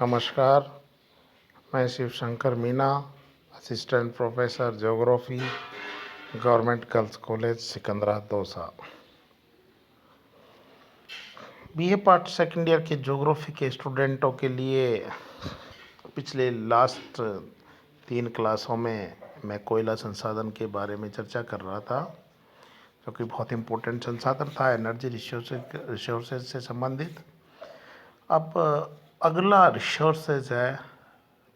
नमस्कार, मैं Shiv Shankar Meena, assistant professor geography, government girls college Sikandra Dausa. BA part second year के geography के स्टूडेंटों के लिए पिछले लास्ट 3 क्लासों में मैं कोयला संसाधन के बारे में चर्चा कर रहा था, जो कि बहुत इम्पोर्टेंट संसाधन था एनर्जी रिसोर्सेज से संबंधित। अब अगला रिसोर्सेज है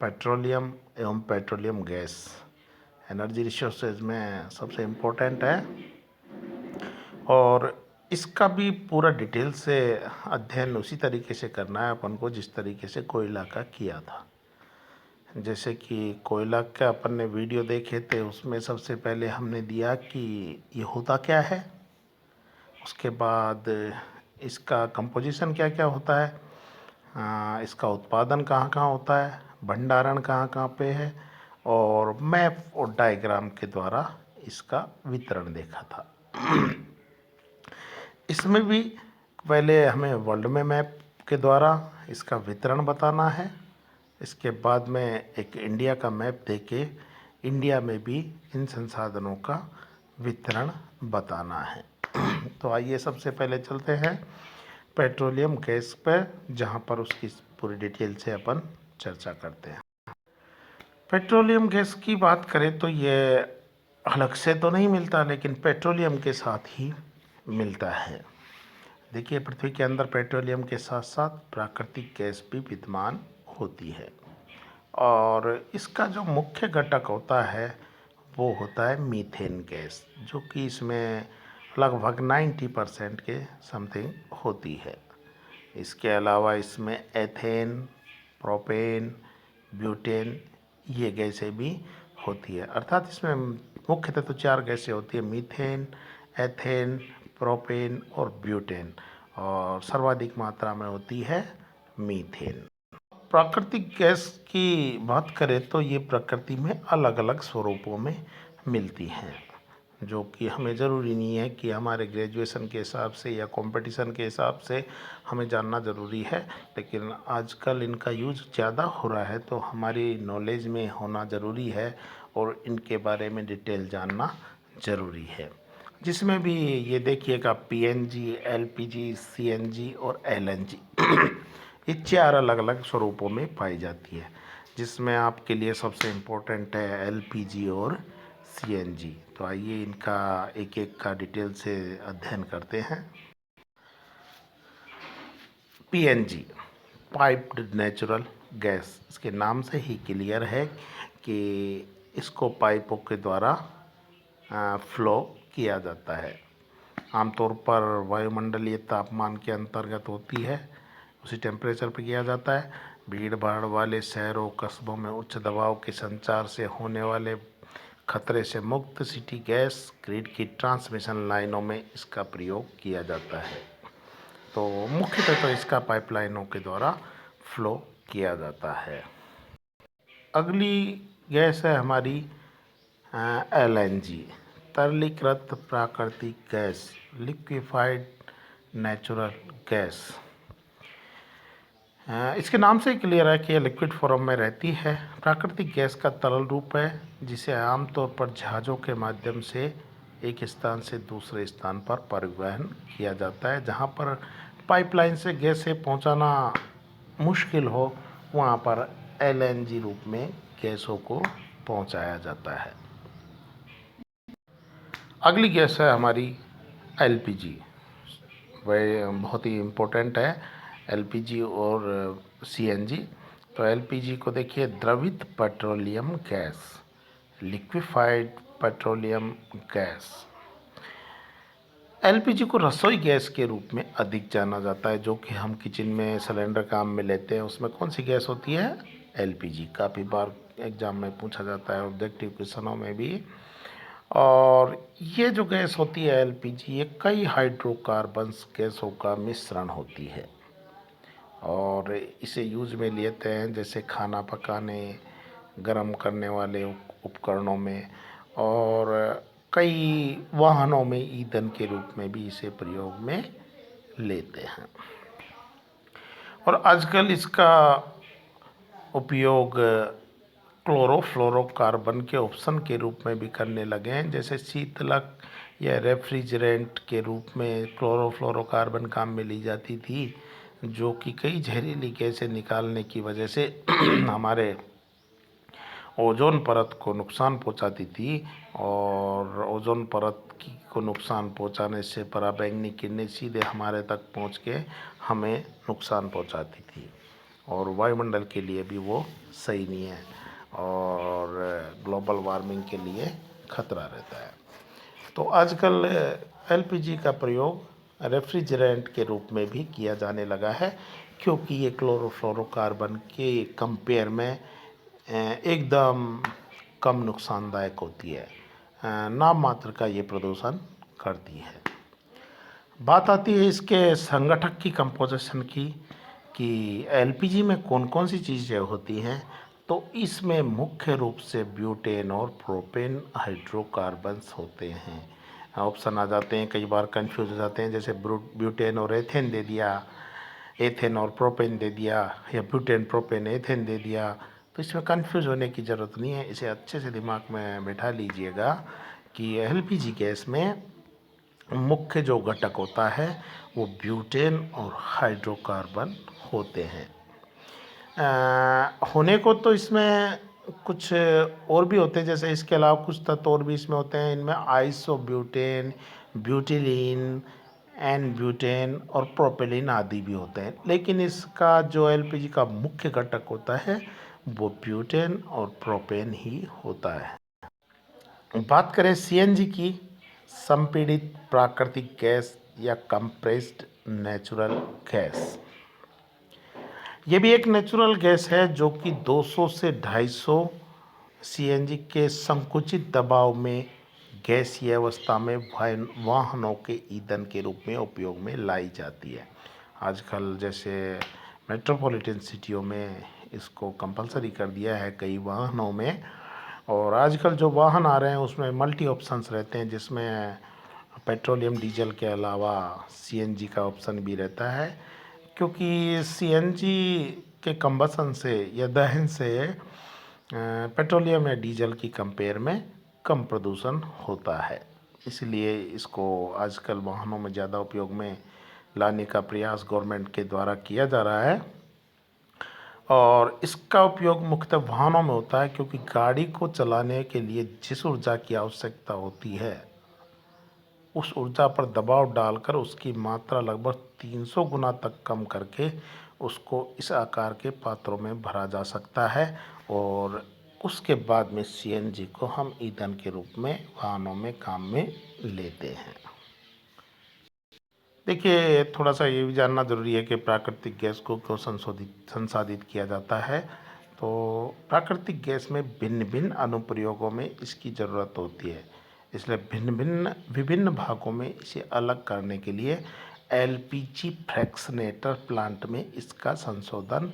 पेट्रोलियम एवं पेट्रोलियम गैस। एनर्जी रिसोर्सेज में सबसे इम्पोर्टेंट है और इसका भी पूरा डिटेल से अध्ययन उसी तरीके से करना है अपन को जिस तरीके से कोयला का किया था। जैसे कि कोयला का अपन ने वीडियो देखे थे, उसमें सबसे पहले हमने दिया कि ये होता क्या है, उसके बाद इसका कंपोजिशन क्या क्या होता है, इसका उत्पादन कहाँ कहाँ होता है, भंडारण कहाँ कहाँ पे है, और मैप और डायग्राम के द्वारा इसका वितरण देखा था। इसमें भी पहले हमें वर्ल्ड में मैप के द्वारा इसका वितरण बताना है, इसके बाद में एक इंडिया का मैप देके इंडिया में भी इन संसाधनों का वितरण बताना है। तो आइए सबसे पहले चलते हैं पेट्रोलियम गैस पर, जहाँ पर उसकी पूरी डिटेल से अपन चर्चा करते हैं। पेट्रोलियम गैस की बात करें तो ये अलग से तो नहीं मिलता, लेकिन पेट्रोलियम के साथ ही मिलता है। देखिए, पृथ्वी के अंदर पेट्रोलियम के साथ साथ प्राकृतिक गैस भी विद्यमान होती है और इसका जो मुख्य घटक होता है वो होता है मीथेन गैस, जो कि इसमें लगभग 90% के समथिंग होती है। इसके अलावा इसमें एथेन, प्रोपेन, ब्यूटेन ये गैसें भी होती है। अर्थात इसमें मुख्यतः तो 4 गैसें होती है, मीथेन, एथेन, प्रोपेन और ब्यूटेन, और सर्वाधिक मात्रा में होती है मीथेन। प्राकृतिक गैस की बात करें तो ये प्रकृति में अलग अलग स्वरूपों में मिलती हैं, जो कि हमें ज़रूरी नहीं है कि हमारे ग्रेजुएशन के हिसाब से या कंपटीशन के हिसाब से हमें जानना ज़रूरी है, लेकिन आजकल इनका यूज़ ज़्यादा हो रहा है तो हमारी नॉलेज में होना ज़रूरी है और इनके बारे में डिटेल जानना ज़रूरी है। जिसमें भी ये देखिएगा पीएनजी, एलपीजी, सीएनजी और एलएनजी ये 4 अलग अलग स्वरूपों में पाई जाती है, जिसमें आपके लिए सबसे इम्पोर्टेंट है एलपीजी और सीएनजी। तो आइए इनका एक एक का डिटेल से अध्ययन करते हैं। पीएनजी, पाइप्ड नेचुरल गैस, इसके नाम से ही क्लियर है कि इसको पाइपों के द्वारा फ्लो किया जाता है। आमतौर पर वायुमंडलीय तापमान के अंतर्गत होती है, उसी टेम्परेचर पर किया जाता है। भीड़ भाड़ वाले शहरों कस्बों में उच्च दबाव के संचार से होने वाले खतरे से मुक्त सिटी गैस ग्रिड की ट्रांसमिशन लाइनों में इसका प्रयोग किया जाता है। तो मुख्यतः तो इसका पाइपलाइनों के द्वारा फ्लो किया जाता है। अगली गैस है हमारी एलएनजी, तरलीकृत प्राकृतिक गैस, लिक्विफाइड नेचुरल गैस। इसके नाम से क्लियर है कि यह लिक्विड फॉर्म में रहती है। प्राकृतिक गैस का तरल रूप है, जिसे आमतौर पर जहाज़ों के माध्यम से एक स्थान से दूसरे स्थान पर परिवहन किया जाता है। जहाँ पर पाइपलाइन से गैसें पहुँचाना मुश्किल हो, वहाँ पर एलएनजी रूप में गैसों को पहुँचाया जाता है। अगली गैस है हमारी एलपीजी, वह बहुत ही इम्पोर्टेंट है, एलपीजी और सीएनजी। तो एलपीजी को देखिए, द्रवित petroleum gas, liquefied petroleum gas. LPG को रसोई गैस के रूप में अधिक जाना जाता है, जो कि हम किचन में सिलेंडर काम में लेते हैं। उसमें कौन सी गैस होती है? एलपीजी। काफ़ी बार एग्जाम में पूछा जाता है, ऑब्जेक्टिव क्वेश्चनों में भी। और ये जो गैस होती है एलपीजी, ये कई हाइड्रोकार्बन्स गैसों का मिश्रण होती है और इसे यूज में लेते हैं जैसे खाना पकाने, गर्म करने वाले उपकरणों में, और कई वाहनों में ईंधन के रूप में भी इसे प्रयोग में लेते हैं। और आजकल इसका उपयोग क्लोरोफ्लोरोकार्बन के ऑप्शन के रूप में भी करने लगे हैं। जैसे शीतलक या रेफ्रिजरेंट के रूप में क्लोरोफ्लोरोकार्बन काम में ली जाती थी, जो कि कई जहरीली गैसें निकालने की वजह से हमारे ओजोन परत को नुकसान पहुंचाती थी, और ओजोन परत को नुकसान पहुंचाने से पराबैंगनी किरणें सीधे हमारे तक पहुंच के हमें नुकसान पहुंचाती थी, और वायुमंडल के लिए भी वो सही नहीं है, और ग्लोबल वार्मिंग के लिए खतरा रहता है। तो आजकल एलपीजी का प्रयोग रेफ्रिजरेंट के रूप में भी किया जाने लगा है, क्योंकि ये क्लोरोफ्लोरोकार्बन के कंपेयर में एकदम कम नुकसानदायक होती है। नाम मात्र का ये प्रदूषण करती है। बात आती है इसके संगठक की कंपोजिशन की, कि एलपीजी में कौन कौन सी चीज़ें होती हैं। तो इसमें मुख्य रूप से ब्यूटेन और प्रोपेन हाइड्रोकार्बन्स होते हैं। ऑप्शन आ जाते हैं, कई बार कंफ्यूज हो जाते हैं, जैसे ब्यूटेन और एथेन दे दिया, एथेन और प्रोपेन दे दिया, या ब्यूटेन प्रोपेन एथेन दे दिया। तो इसमें कंफ्यूज होने की ज़रूरत नहीं है, इसे अच्छे से दिमाग में बैठा लीजिएगा कि एलपीजी गैस में मुख्य जो घटक होता है वो ब्यूटेन और हाइड्रोकार्बन होते हैं। होने को तो इसमें कुछ और भी होते हैं, जैसे इसके अलावा कुछ तत्व और भी इसमें होते हैं। इनमें आइसोब्यूटेन, ब्यूटिलीन, एन ब्यूटेन और प्रोपेलिन आदि भी होते हैं, लेकिन इसका जो एलपीजी का मुख्य घटक होता है वो ब्यूटेन और प्रोपेन ही होता है। बात करें सीएनजी की, संपीड़ित प्राकृतिक गैस या कंप्रेस्ड नेचुरल गैस, ये भी एक नेचुरल गैस है जो कि 200 से 250 सीएनजी के संकुचित दबाव में गैसीय अवस्था में वाहनों के ईंधन के रूप में उपयोग में लाई जाती है। आजकल जैसे मेट्रोपॉलिटन सिटियों में इसको कंपलसरी कर दिया है कई वाहनों में, और आजकल जो वाहन आ रहे हैं उसमें मल्टी ऑप्शंस रहते हैं, जिसमें पेट्रोलियम डीजल के अलावा सीएनजी का ऑप्शन भी रहता है, क्योंकि सीएनजी के कंबसन से या दहन से पेट्रोलियम या डीजल की कंपेयर में कम प्रदूषण होता है, इसलिए इसको आजकल वाहनों में ज़्यादा उपयोग में लाने का प्रयास गवर्नमेंट के द्वारा किया जा रहा है। और इसका उपयोग मुख्यतः वाहनों में होता है, क्योंकि गाड़ी को चलाने के लिए जिस ऊर्जा की आवश्यकता होती है उस ऊर्जा पर दबाव डालकर उसकी मात्रा लगभग 300 गुना तक कम करके उसको इस आकार के पात्रों में भरा जा सकता है, और उसके बाद में सीएनजी को हम ईंधन के रूप में वाहनों में काम में लेते हैं। देखिए, थोड़ा सा ये भी जानना ज़रूरी है कि प्राकृतिक गैस को क्यों संसाधित किया जाता है। तो प्राकृतिक गैस में भिन्न भिन्न अनुप्रयोगों में इसकी ज़रूरत होती है, इसलिए विभिन्न भागों में इसे अलग करने के लिए एलपीजी फ्रैक्शनेटर प्लांट में इसका संशोधन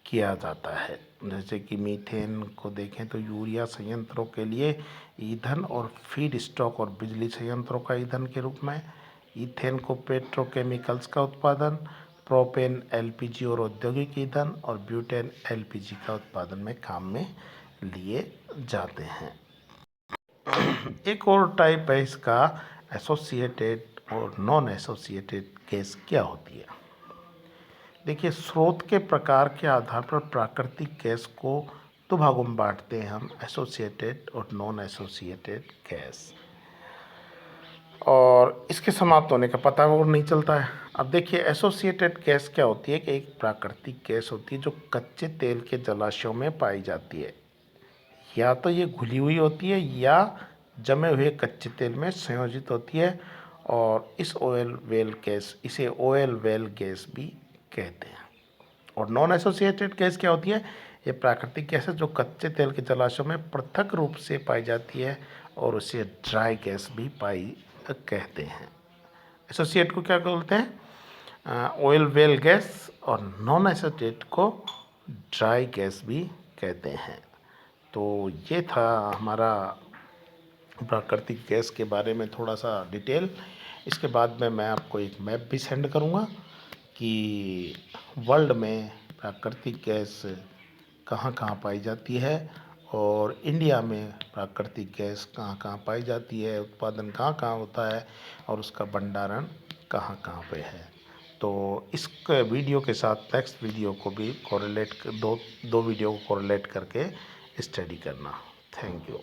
किया जाता है। जैसे कि मीथेन को देखें तो यूरिया संयंत्रों के लिए ईंधन और फीड स्टॉक और बिजली संयंत्रों का ईंधन के रूप में, ईथेन को पेट्रोकेमिकल्स का उत्पादन, प्रोपेन एलपीजी और औद्योगिक ईंधन, और ब्यूटेन एलपीजी का उत्पादन में काम में लिए जाते हैं। एक और टाइप है इसका एसोसिएटेड और नॉन एसोसिएटेड गैस क्या होती है। देखिए, स्रोत के प्रकार के आधार पर प्राकृतिक गैस को दो भागों में बांटते हैं हम, एसोसिएटेड और नॉन एसोसिएटेड गैस, और इसके समाप्त होने का पता और नहीं चलता है। अब देखिए, एसोसिएटेड गैस क्या होती है कि एक प्राकृतिक गैस होती है जो कच्चे तेल के जलाशयों में पाई जाती है, या तो ये घुली हुई होती है या जमे हुए कच्चे तेल में संयोजित होती है, और इसे ऑयल वेल गैस भी कहते हैं। और नॉन एसोसिएटेड गैस क्या होती है, ये प्राकृतिक गैस है जो कच्चे तेल के जलाशयों में पृथक रूप से पाई जाती है, और उसे ड्राई गैस भी कहते हैं। एसोसिएट को क्या बोलते हैं, ऑयल वेल गैस, और नॉन एसोसिएट को ड्राई गैस भी कहते हैं। तो ये था हमारा प्राकृतिक गैस के बारे में थोड़ा सा डिटेल। इसके बाद में मैं आपको एक मैप भी सेंड करूँगा कि वर्ल्ड में प्राकृतिक गैस कहाँ कहाँ पाई जाती है और इंडिया में प्राकृतिक गैस कहाँ कहाँ पाई जाती है, उत्पादन कहाँ कहाँ होता है और उसका भंडारण कहाँ कहाँ पे है। तो इस वीडियो के साथ नेक्स्ट वीडियो को भी कोरिलेट दो वीडियो को कोरिलेट करके स्टडी करना। Thank you.